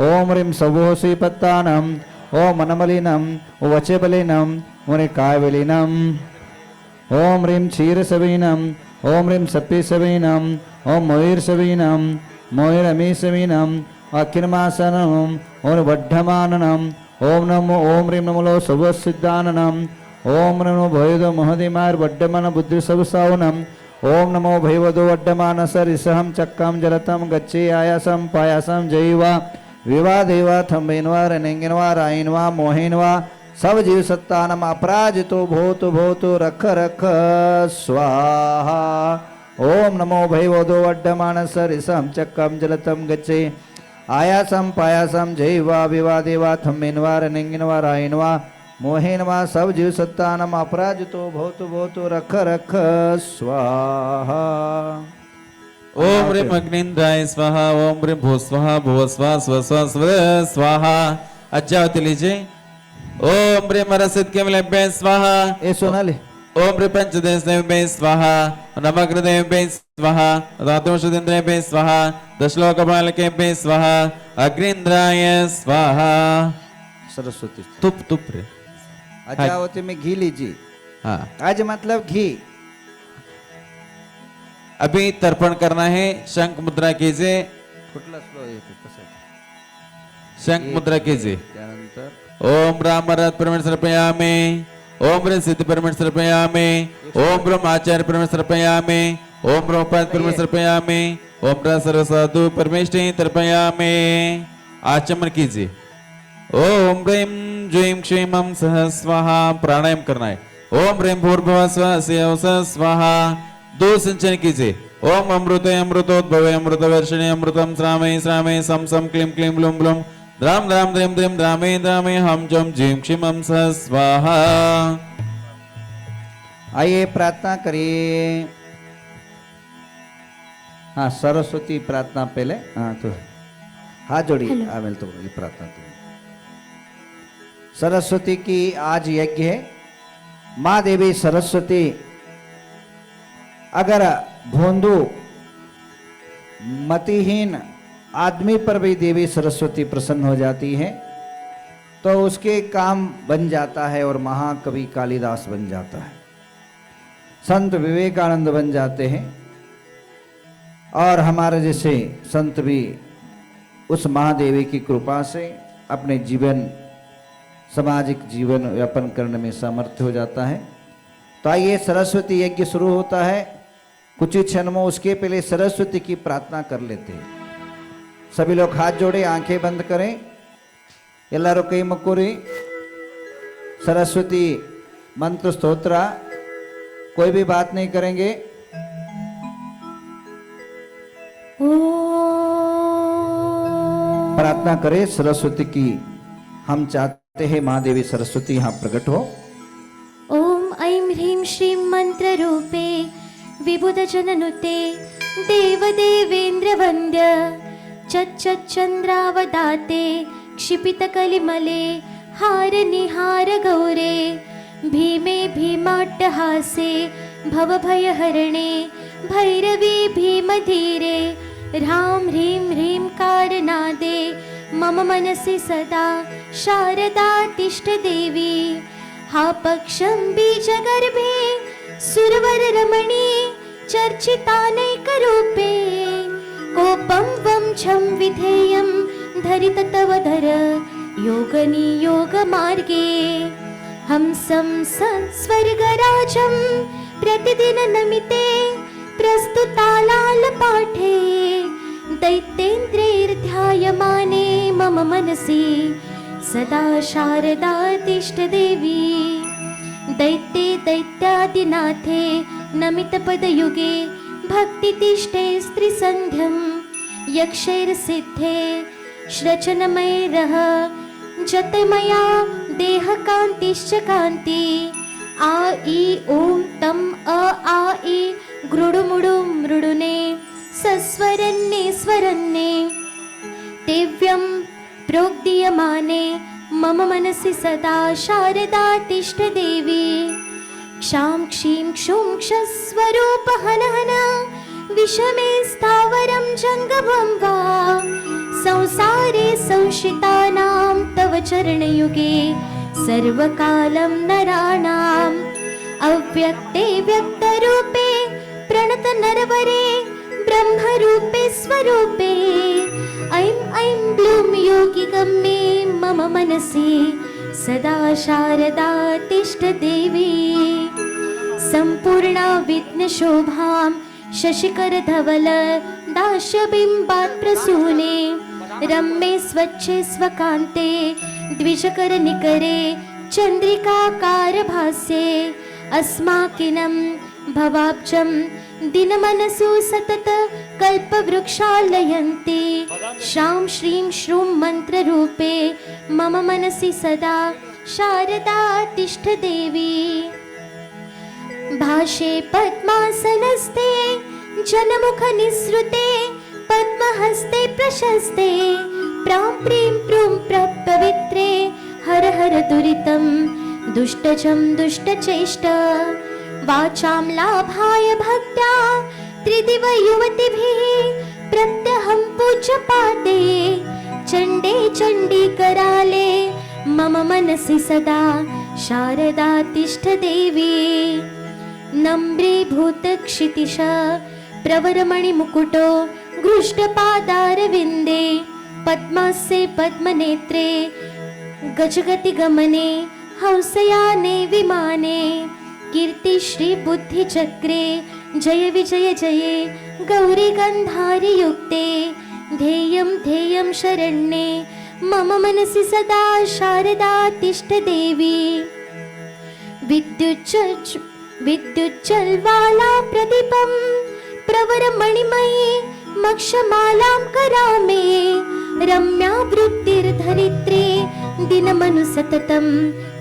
ओम ह्रीं सवो श्रीपत्तानं ओम मनमलिनं वचबलिनं मुनिकायबलिनं ओम ह्रीं क्षीरसवीनं ओम ह्रीं सप्पीसवीनं ओम मयूरसवीनं मयूरमीसवीनं अखिलमासनं ओम वड्ढमाननं ओम नमो ओम ह्रीं नमो सवसिद्धाननं ओम नमो भयदो महदिमार वड्ढमान बुद्धि सबसावनं ओम नमो भैवदो वड्ढमान सरिसहं चक्कं जलतं गच्छे आयासं पायासं जैवा विवा देवा थंबेनवा रनेंगेनवा रायनवा मोहिनवा सब जीव सत्तानम अपराजितो भूतो भूतो रख रख स्वाहा ओम नमो भैवदो वड्ढमान सरिसहं चक्कं जलतं गच्छे आयासं पायासं जैवा विवा देवा थंबेनवा रनेंगेनवा रायनवा मोहिनवा सब जीव सत्तानम अपराजितो भूतो भूतो रख रख स्वाहा ओम ह्रीं अग्निन्द्राय स्वाहा ओम ह्रीं भू स्वाहा भुव स्वाहा स्व स्व स्व स्वाहा। अज्जावती लीजिए। ओम ह्रीं रसित केवलेभ्य स्वाहा ए सोनाली ओम ह्रीं पंचदेशदेवेभ्य स्वाहा नवग्रहदेवेभ्य स्वाहा धातुषुदेन्द्रेभ्य स्वाहा दशलोकपालकेभ्य स्वाहा अग्निन्द्राय स्वाहा। सरस्वती तुप तुप रे अजावती में घी लीजिए। हाँ आज मतलब घी। अभी तर्पण करना है। शंख मुद्रा कीजिए। कुठला श्लोक येतो कसं शंख मुद्रा कीजिए। त्यानंतर ओम राम रथ परमेश्वर समर्पयामि ओम ह्रीं सिद्धि परमेश्वर समर्पयामि ओम ब्रह्म आचार्य परमेश्वर समर्पयामि ओम ब्रह्मपाद परमेश्वर समर्पयामि ओम सर्व साधु परमेश्वर तर्पयामि। आचमन कीजिए। ओम ह्रीं ज्वीं क्षीं मं सह स्वाहा। प्राणायाम करना है। ओम ह्रीं भूर्भुवः स्वः स्वः स्वाहा। दो सिंचन कीजिए। ओम अमृते अमृतोद्भवे अमृतवर्षिणे अमृतं श्रामे श्रामे सम सम क्लीं क्लीं ब्लूं ब्लूं द्राम द्राम द्रीं द्रीं द्रामे द्रामे हम जम जीं क्षिमं सह स्वाहा। आइए प्रार्थना करिए। हाँ सरस्वती प्रार्थना पहले। हाँ तो हाथ जोड़िए। आवेल तो ये प्रार्थना तो सरस्वती की आज यज्ञ है। माँ देवी सरस्वती अगर भोंदू मतिहीन आदमी पर भी देवी सरस्वती प्रसन्न हो जाती है तो उसके काम बन जाता है और महाकवि कालिदास बन जाता है, संत विवेकानंद बन जाते हैं और हमारे जैसे संत भी उस महादेवी की कृपा से अपने जीवन सामाजिक जीवन यापन करने में समर्थ हो जाता है। तो आइए सरस्वती यज्ञ शुरू होता है कुछ ही क्षण में। उसके पहले सरस्वती की प्रार्थना कर लेते हैं। सभी लोग हाथ जोड़े आंखें बंद करें। ಎಲ್ಲರೂ ಕೈ ಮುಕ್ಕೂರಿ। सरस्वती मंत्र स्तोत्र कोई भी बात नहीं करेंगे। प्रार्थना करें सरस्वती की। हम चाहते हैं माँ देवी सरस्वती यहाँ प्रकट हो। ओम ऐं ह्रीं श्रीं मंत्र रूपे विबुध जननुते देवदेवेन्द्र वन्द्य चच्चन्द्रावदाते क्षिपित कलिमले हार निहार गौरे भीमे भीमाट्टहासे भवभयहरणे भैरवी भीमधीरे ह्रां ह्रीं ह्रीं कारनादे मम मनसि सदा शारदा तिष्ठदेवी हा पक्षं बीजगर्भे सुरवररमणी चर्चितानैकरूपे कोपं वं छं विधेयं धरित तव धर योगनियोगमार्गे हंसं स्वर्गराजं प्रतिदिन नमिते प्रस्तुतालालपाठे दैत्येन्द्रैर्ध्यायमाने मम मनसि सदा शारदा तिष्ठदेवी दैत्ये दैत्यादिनाथे नमितपदयुगे भक्तितिष्ठे स्त्रीसन्ध्यं यक्षैर्सिद्धे श्रचनमैरः जतमया देहकान्तिश्च कान्ति आ ई ॐ तम अ आ ई गृडुमुडु मृडुने सस्वरन्ने स्वरन्ने दिव्यं प्रोक्दीयमाने मम मनसि सदा शारदा तिष्ठदेवी क्षां क्षीं क्षुं क्षस्वरूप हन हन विषमे स्थावरं जङ्गमं वा संसारे संशितानां तव चरणयुगे सर्वकालं नराणाम् अव्यक्ते व्यक्तरूपे प्रणत नरवरे ब्रह्मरूपे स्वरूपे ऐं ऐं ब्लूं योगिगम्ये मम मनसि सदा शारदा तिष्ठ देवी सम्पूर्णा विघ्नशोभां शशिकरधवल दास्यबिम्बात् प्रसूने रम्ये स्वच्छे स्वकान्ते द्विजकरनिकरे चन्द्रिकाकारभास्ये अस्माकिनं भवाब्जं दिनमनसु सतत कल्पवृक्षालयन्ति श्रां श्रीं श्रूं मन्त्ररूपे मम मनसि सदा शारदा तिष्ठ देवी भाषे पद्मासनस्ते जनमुखनिसृते पद्महस्ते प्रशस्ते प्रां प्रीं प्रूं प्रपवित्रे हर हर दुरितं दुष्टजं दुष्टचेष्ट वाचां लाभाय भक्त्या त्रिदिव युवतिभिः प्रत्यहं पूज्यपाते चण्डे चण्डीकराले मम मनसि सदा शारदा तिष्ठ देवी नम्रीभूतक्षितिश प्रवरमणिमुकुटो गृष्टपादारविन्दे पद्मास्ये पद्मनेत्रे गजगतिगमने हंसयाने विमाने कीर्तिश्री बुद्धिचक्रे जय विजय जये गौरी गन्धारियुक्ते ध्येयं ध्येयं शरण्ये मम मनसि सदा शारदा तिष्ठ देवी विद्युज्ज्वलवाला प्रदीपं प्रवरमणिमयी मक्षमालां करामे रम्या वृत्तिर्धरित्रे दिनमनुसततं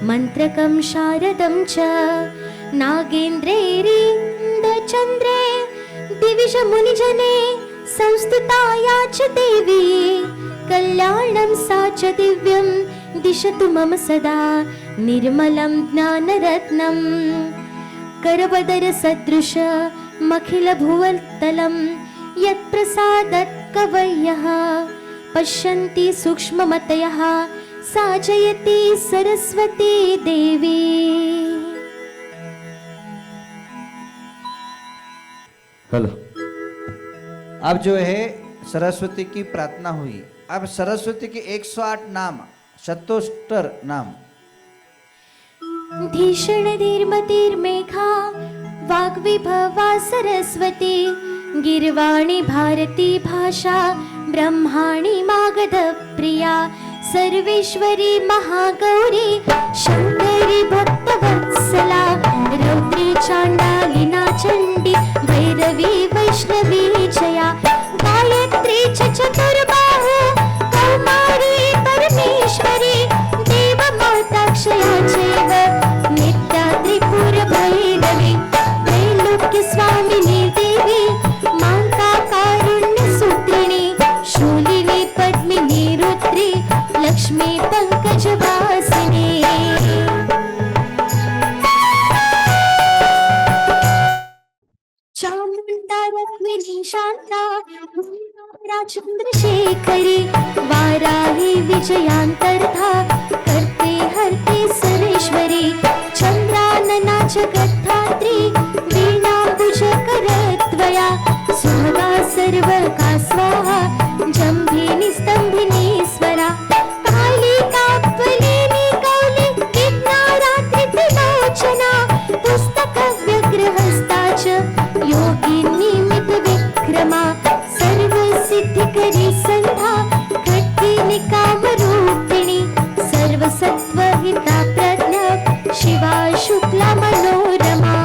मन्त्रकं शारदं च नागेन्द्रेरिन्दचन्द्रे दिविजमुनिजने संस्तुताया च देवी कल्याणं सा च दिव्यं दिशतु मम सदा निर्मलं ज्ञानरत्नं करवदरसदृशमखिलभुवत्तलं यत्प्रसादत् कवयः पश्यन्ति सूक्ष्ममतयः सा जयति सरस्वती देवी। हेलो, अब जो है सरस्वती की प्रार्थना हुई। अब सरस्वती के 108 नाम, शतोत्तर नाम। धीषण धीर्मतिर्मेघा वाग्विभवा सरस्वती गिर्वाणी भारती भाषा ब्रह्माणी मागध प्रिया सर्वेश्वरी महागौरी शंकरी भक्तवत्सला रौद्री चांडालिना चंडी भैरवी वैष्णवी जया गायत्री च चतुर्बाहु कौमारी परमेश्वरी देवमाता क्षया चैव नित्या त्रिपुर भैरवी त्रैलोक्य स्वामिनी देवी माता कारुण्य सूत्रिणी शूलिनी पद्मिनी रुद्री लक्ष्मी पंकजवासिनी चामुंडा रुक्मिणी शांता चंद्रशेखरी वाराही विजयांतर्धा करते हरते सरेश्वरी चंद्रानना जगद्धात्री वीणाम्बुज करत्वया सुभगा सर्वका स्वाहा जम्भिनी स्तंभिनी स्वरा कालिका त्वलिनी कौली विघ्नारात्रि त्रिलोचना पुस्तक व्यग्रहस्ता च योगिनी मित विक्रमा सर्व सिद्धिकरी संधा खट्टिनी कामरूपिणी सर्वसत्वहिता प्रज्ञा शिवा शुक्ला मनोरमा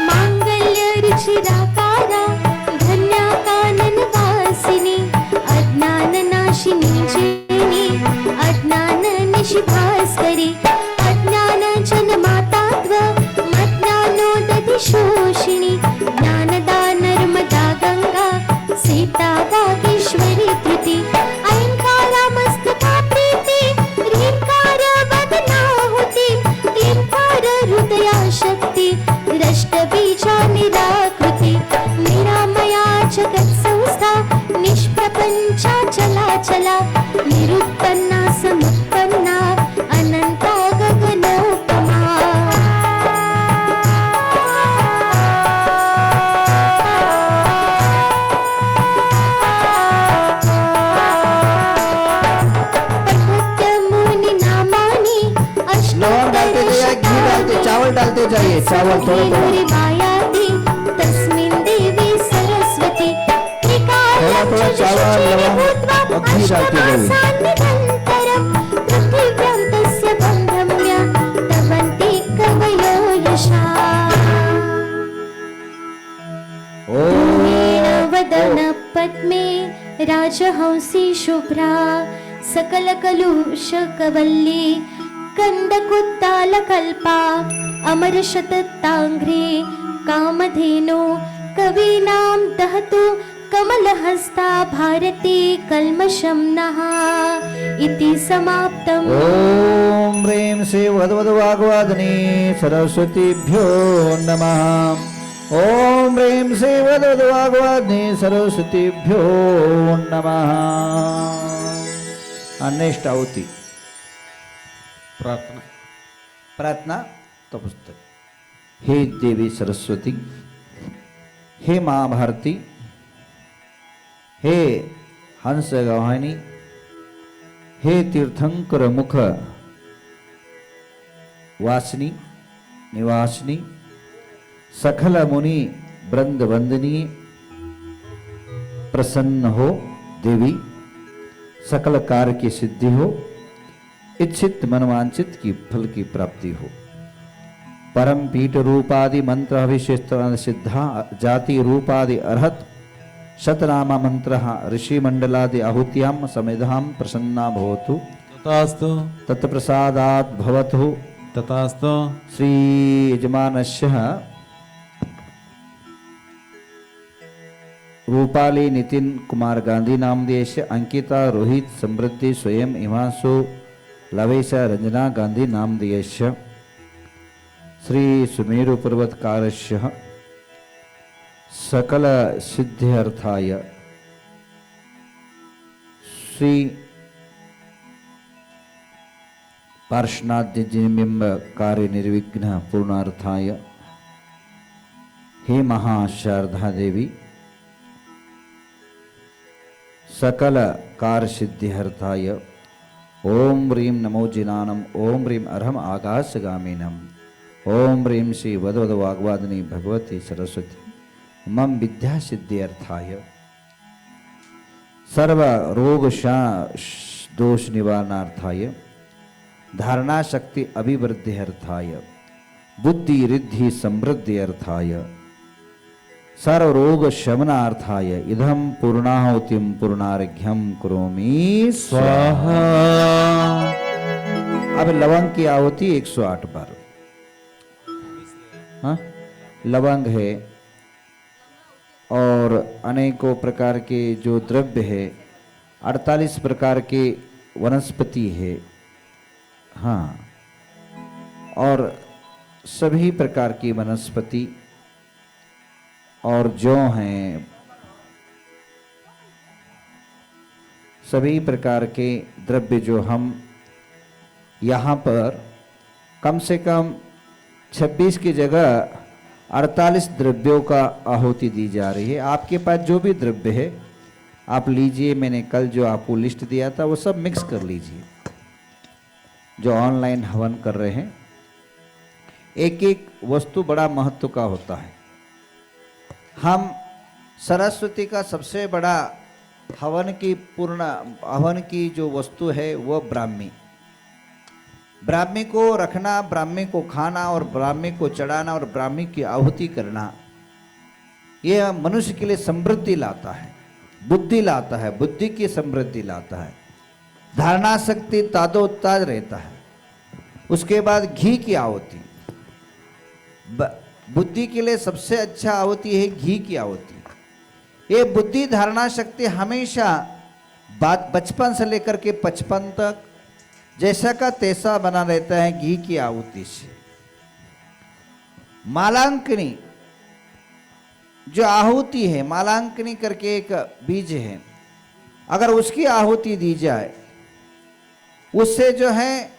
मांगल्य रुचिराकारा धन्याकानन वासिनी अज्ञान नाशिनी जेनी अज्ञान निशिभास्करी डालते जाइए चावल थोड़ा थोड़ा मायाति तस्मिन् देवी सरस्वती थोड़ा थोड़ा चावल लवंग और घी डालते जाइए। निरन्तरं पृथिव्यां तस्य बन्धम्य तवन्ति कवयो यशा वदन पद्मे राजहंसी शुभ्रा सकलकलुषकवल्ली कन्दकुत्तालकल्पा अमरशतताङ्घ्रे कामधेनु कवीनां दहतु कमलहस्ता भारती कल्मषं नः इति समाप्तम्। ॐ ह्रीं श्री वधवधवाग्वादिनी सरस्वतीभ्यो नमः। ॐ ह्रीं श्री वधवधवाग्वादिनी सरस्वतीभ्यो नमः। नेक्स्ट आहुति प्रार्थना प्रार्थना तो पुस्तक। हे देवी सरस्वती, हे माँ भारती, हे हंस गवाहिनी, हे तीर्थंकर मुख वासिनी निवासिनी, सकल मुनि वृंद वंदनीय प्रसन्न हो देवी, सकल कार्य की सिद्धि हो, इच्छित मनवांचित की फल की प्राप्ति हो। परम पीठ रूपादि मंत्र अभिषेक सिद्धा जाति रूपादि अर्हत शतनामा मंत्र ऋषि मंडलादि आहुत्याम समेधाम प्रसन्ना भवतु तथास्तु तत्प्रसादात् भवतु। तथास्तु। श्री यजमानस्य रूपाली नितिन कुमार गांधी नामधेयस्य अंकिता रोहित समृद्धि स्वयं हिमांशु लवेश रंजना गांधी नामधेयस्य श्री सुमेरु पर्वतकारस्य सकल सिद्ध्यर्थाय श्री पार्श्वनाथ जिम्बिंब कार्य निर्विघ्न पूर्णार्थाय हे महाशारदा देवी, सकल कार्य सिद्ध्यर्थाय ओम ह्रीं नमो जिनानम ओम ह्रीं अर्हम आकाशगामिनम ओम ह्रीं श्री वदवद वाग्वादिनी भगवती सरस्वती मम विद्या सिद्ध्यर्थाय सर्व रोग दोष निवारणार्थाय धारणा शक्ति अभिवृद्ध्यर्थाय बुद्धि रिद्धि समृद्धि अर्थाय सर्व रोग शमनार्थाय इदं पूर्णाहुतिं पूर्णार्घ्यं करोमि स्वाहा। अब लवंग की आहुति 108 बार। हाँ? लवंग है और अनेकों प्रकार के जो द्रव्य है, 48 प्रकार के वनस्पति है। हाँ, और सभी प्रकार की वनस्पति और जौ हैं, सभी प्रकार के द्रव्य जो हम यहाँ पर कम से कम 26 की जगह 48 द्रव्यों का आहुति दी जा रही है। आपके पास जो भी द्रव्य है आप लीजिए। मैंने कल जो आपको लिस्ट दिया था वो सब मिक्स कर लीजिए। जो ऑनलाइन हवन कर रहे हैं, एक एक वस्तु बड़ा महत्व का होता है। हम सरस्वती का सबसे बड़ा हवन की जो वस्तु है वो ब्राह्मी। ब्राह्मी को रखना, ब्राह्मी को खाना और ब्राह्मी को चढ़ाना और ब्राह्मी की आहुति करना, यह मनुष्य के लिए समृद्धि लाता है, बुद्धि लाता है, बुद्धि की समृद्धि लाता है, धारणा शक्ति ताजोताज रहता है। उसके बाद घी की आहुति, बुद्धि के लिए सबसे अच्छा आहुति है घी की आहुति। ये बुद्धि धारणा शक्ति हमेशा बचपन से लेकर के 55 तक जैसा का तैसा बना रहता है घी की आहुति से। मालांकनी जो आहुति है, मालांकनी करके एक बीज है, अगर उसकी आहुति दी जाए उससे जो है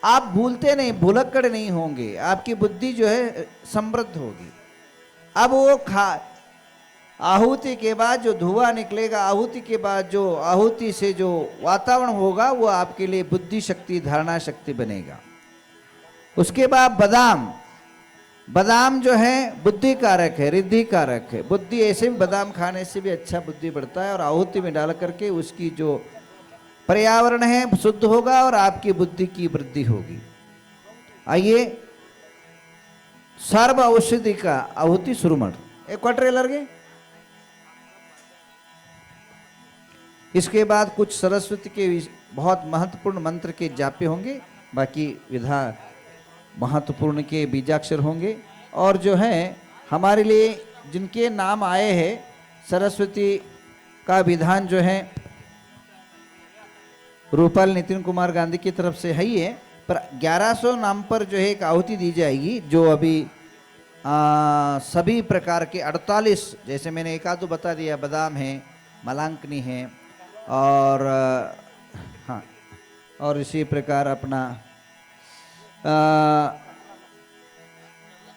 आप भूलते नहीं, भुलक्कड़ नहीं होंगे, आपकी बुद्धि जो है समृद्ध होगी। अब वो आहुति के बाद जो धुआं निकलेगा, आहुति के बाद जो आहुति से जो वातावरण होगा वो आपके लिए बुद्धि शक्ति धारणा शक्ति बनेगा। उसके बाद बादाम। बादाम जो है बुद्धि कारक है, रिद्धि कारक है। बुद्धि ऐसे भी बादाम खाने से भी अच्छा बुद्धि बढ़ता है, और आहुति में डाल करके उसकी जो पर्यावरण है शुद्ध होगा और आपकी बुद्धि की वृद्धि होगी। आइए, सर्व औषधि का आहुति सुरमण एक क्वार्टर लगे। इसके बाद कुछ सरस्वती के बहुत महत्वपूर्ण मंत्र के जापे होंगे, बाकी विधा महत्वपूर्ण के बीजाक्षर होंगे। और जो है हमारे लिए जिनके नाम आए हैं, सरस्वती का विधान जो है रूपाल नितिन कुमार गांधी की तरफ से है ही है, पर 1100 नाम पर जो है एक आहुति दी जाएगी, जो अभी सभी प्रकार के 48, जैसे मैंने एक आधो बता दिया, बादाम है, मलांकनी है, और हाँ, और इसी प्रकार अपना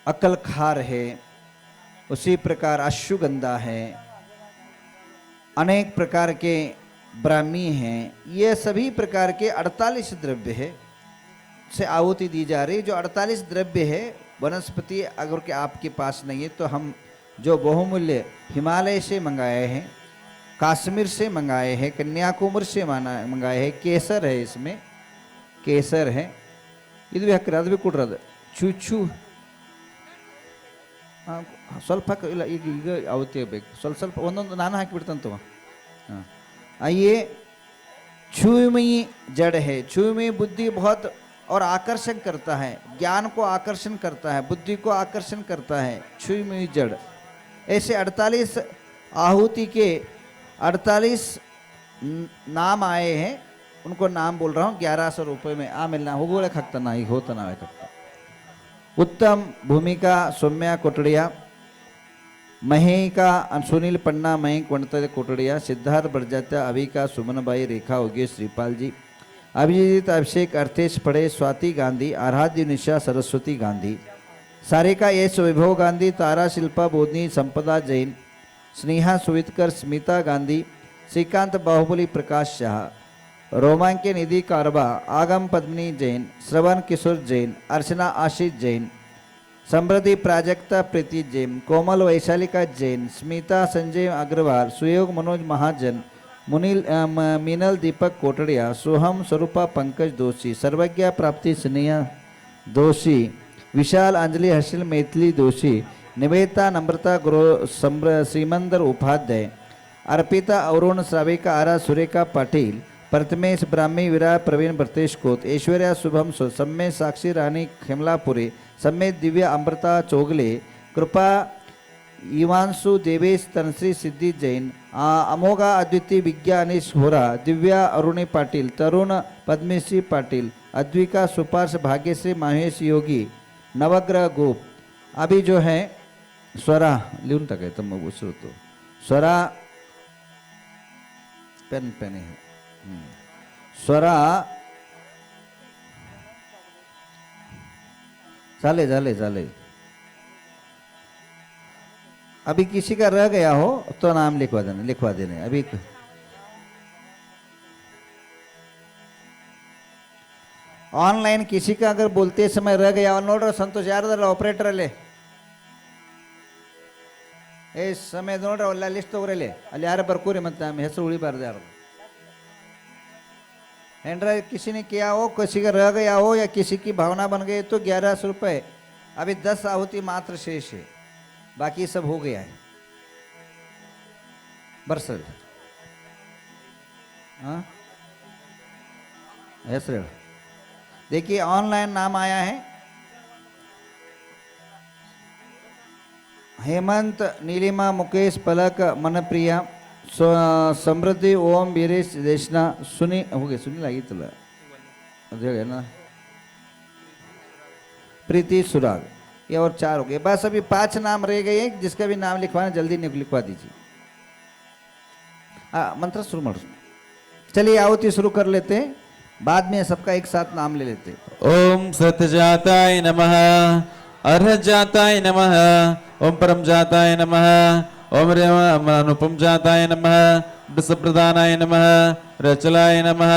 अकल खार है, उसी प्रकार अश्वगंधा है, अनेक प्रकार के ब्राह्मी हैं। ये सभी प्रकार के 48 द्रव्य है से आहुति दी जा रही। जो 48 द्रव्य है वनस्पति अगर के आपके पास नहीं है, तो हम जो बहुमूल्य हिमालय से मंगाए हैं, कश्मीर से मंगाए हैं, कन्याकुमारी से मंगाए हैं, केसर है, इसमें केसर है, ಇದು ಹಾಕಿರೋದು भी ಕೊಡ್ರದು ಚೂಚು ಸ್ವಲ್ಪ ಇಲ್ಲ, ಈಗ ಈಗ ಆವತ್ತೇ ಬೇಕು, ಸ್ವಲ್ಪ ಒಂದೊಂದು ನಾನು ಹಾಕಿಬಿಡ್ತಂತವ। हाँ, आइए, छुईमयी जड़ है। छुईमयी बुद्धि बहुत और आकर्षण करता है, ज्ञान को आकर्षण करता है, बुद्धि को आकर्षण करता है, छुईमयी जड़। ऐसे 48 आहुति के 48 नाम आए हैं, उनको नाम बोल रहा हूँ। 1100 रुपये में आ मिलना हो बोले खकता ना ही होता ना खकता। उत्तम भूमिका सौम्या कोटड़िया, महेका सुनील पन्ना, मयंक वणतर कोटड़िया, सिद्धार्थ बरजात्या, अभिका सुमनबाई, रेखा योगेश श्रीपाल जी, अभिजीत अभिषेक अर्थेश पड़े, स्वाति गांधी, आराध्य निशा सरस्वती गांधी, सारिका एस वैभव गांधी, तारा शिल्पा बोधनी, संपदा जैन, स्नेहा सुवितकर, स्मिता गांधी, श्रीकांत बाहुबली, प्रकाश शाह, रोमांके निधि कारबा, आगम पद्मिनी जैन, श्रवण किशोर जैन, अर्चना आशीष जैन, समृद्धि प्राजक्ता प्रीति जैन, कोमल वैशालिका जैन, स्मिता संजय अग्रवाल, सुयोग मनोज महाजन, मुनील मीनल दीपक कोटड़िया, सोहम स्वरूपा पंकज दोषी, सर्वज्ञा प्राप्ति स्नेहा दोषी, विशाल अंजलि हर्षिल मैथिली दोषी, निवेदिता नम्रता गुरु श्रीमंदर उपाध्याय, अर्पिता अरुण श्राविका आरा सुरेखा पाटिल, प्रथमेश ब्राह्मी विराट प्रवीण ब्रतेश कोत, ऐश्वर्या शुभम सम्मेद साक्षी रानी खेमलापुरी, सम्मेद दिव्या अमृता चोगले, कृपा युवांशु देवेश तनश्री सिद्धि जैन, अमोघा अद्वितीय विज्ञा अनिश होरा, दिव्या अरुणी पाटिल, तरुण पद्मश्री पाटिल, अद्विका सुपार्श भाग्यश्री महेश योगी, नवग्रह गोप। अभी जो है स्वरा लिहून टाकायचं मग उसरतो स्वरा पेन पेन है स्वरा चाले चाले चाले। अभी किसी का रह गया हो तो नाम लिखवा देने। अभी ऑनलाइन किसी का अगर बोलते समय रह गया नोड्र संतोष यार ऑपरेटर ले समय नोड्र अಲ್ಲ ಲಿಸ್ಟ್ ತಗೋರಲೆ ಅಲ್ಲಿ ಯಾರು ಬರ್ಕೋರಿ ಮತ್ತೆ ನಮ್ಮ ಹೆಸರು ಉಳಿಬಾರ್ದು ಯಾರು एंड्रा किसी ने किया हो, किसी का रह गया हो या किसी की भावना बन गई तो 1100 रुपये। अभी 10 आहुति मात्र शेष है, बाकी सब हो गया है। बरसल हाँ हेसरे देखिए ऑनलाइन नाम आया है हेमंत, नीलिमा, मुकेश, पलक, मनप्रिया, समृद्धि, ओम, वीरेश, देशना, सुनी हो गए सुनी लगी तुला है ना, प्रीति, सुराग, ये और 4 हो गए। बस अभी 5 नाम रह गए हैं, जिसका भी नाम लिखवाना जल्दी लिखवा दीजिए। मंत्र शुरू मर चलिए आहुति शुरू कर लेते हैं, बाद में सबका एक साथ नाम ले लेते हैं। ओम सत्यजाताय नमः, अर्हत जाताय नमः, ओम परम जाताय नमः, ओम अनुपम जाताय नमः, विषप्रदानाय नमः, रचलाय नमः,